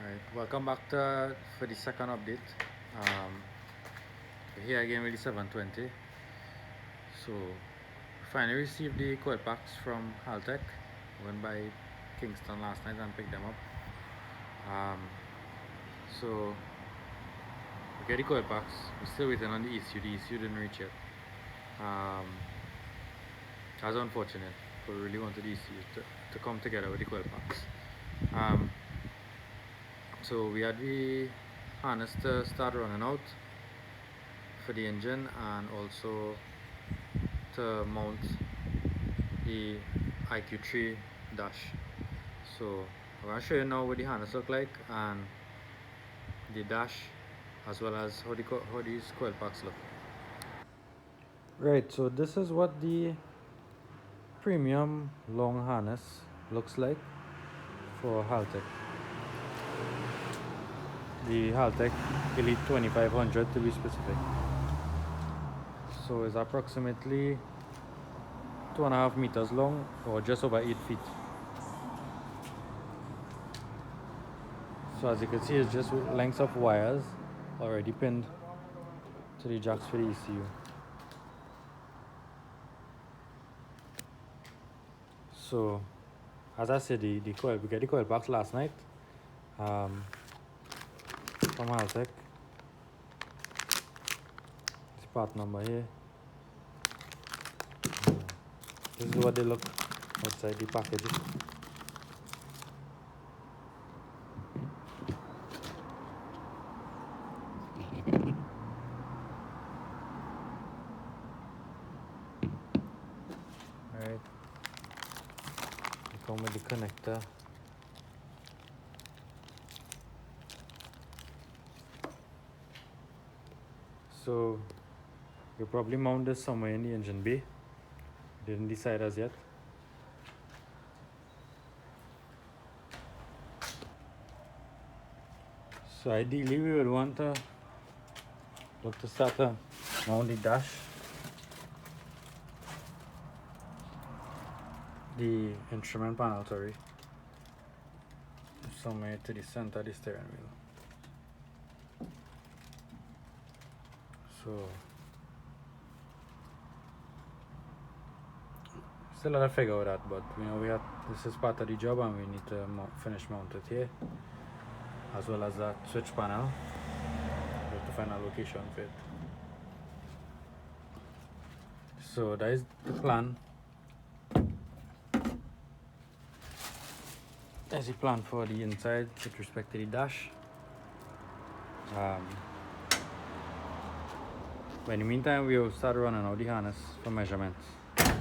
Alright, welcome back for the second update. We're here again with the 720. So, we finally received the coil packs from Haltech. Went by Kingston last night and picked them up. So, we get the coil packs. We're still waiting on the ECU. The ECU didn't reach yet. That's unfortunate. We really wanted the ECU to come together with the coil packs. So we had the harness to start running out for the engine and also to mount the IQ3 dash. So I'm going to show you now what the harness look like and the dash, as well as how these coil packs look. Right, so this is what the premium long harness looks like for Haltech. The Haltech Elite 2500 to be specific. So it's approximately 2.5 meters long, or just over 8 feet. So as you can see, it's just lengths of wires already pinned to the jacks for the ECU. So as I said, we get the coil packs last night from Haltech. This part number here. This is what they look outside the package. Alright, they come with the connector. So you'll probably mount this somewhere in the engine bay. Didn't decide as yet. So ideally we would want to look to start to mount the dash, the instrument panel, sorry, somewhere to the center of the steering wheel. So still have to figure out that, but this is part of the job and we need to finish mount it here, as well as that switch panel. We have to find a location for it. So that is the plan. That's the plan for the inside with respect to the dash. But in the meantime, we'll start running out the harness for measurements and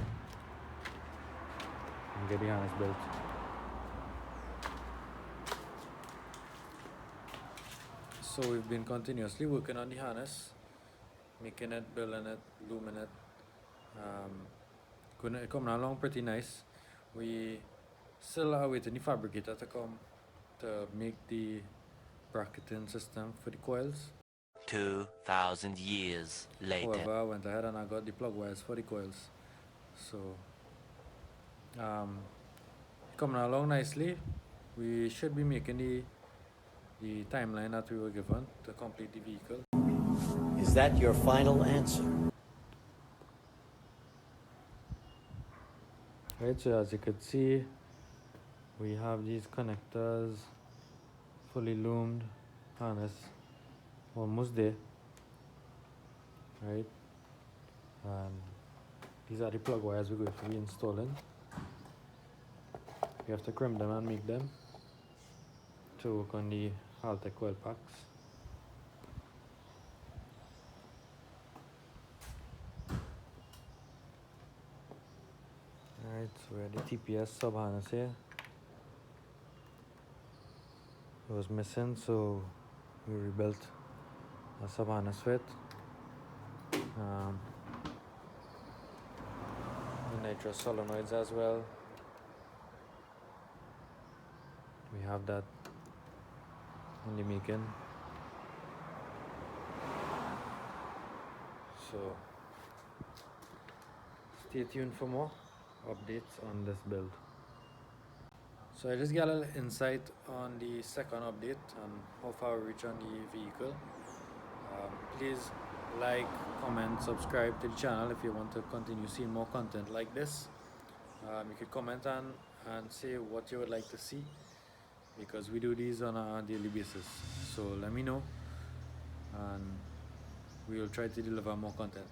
get the harness built. So we've been continuously working on the harness, making it, building it, looming it. It coming along pretty nice. We still are waiting the fabricator to come to make the bracketing system for the coils. 2,000 years later. However, I went ahead and I got the plug wires for the coils. So coming along nicely. We should be making the timeline that we were given to complete the vehicle. Is that your final answer? Right, so as you could see, we have these connectors, fully loomed, harness almost there, right? And these are the plug wires we're going to be installing. We have to crimp them and make them to work on the Haltech coil packs. Alright, so we have the TPS sub harness here. It was missing, so we rebuilt a sub harness for it. The nitrous solenoids as well. We have that in the making. So stay tuned for more updates on this build. So I just got a little insight on the second update and how far we reach on the vehicle. Please like, comment, subscribe to the channel if you want to continue seeing more content like this. You could comment and say what you would like to see, because we do these on a daily basis. So let me know and we will try to deliver more content.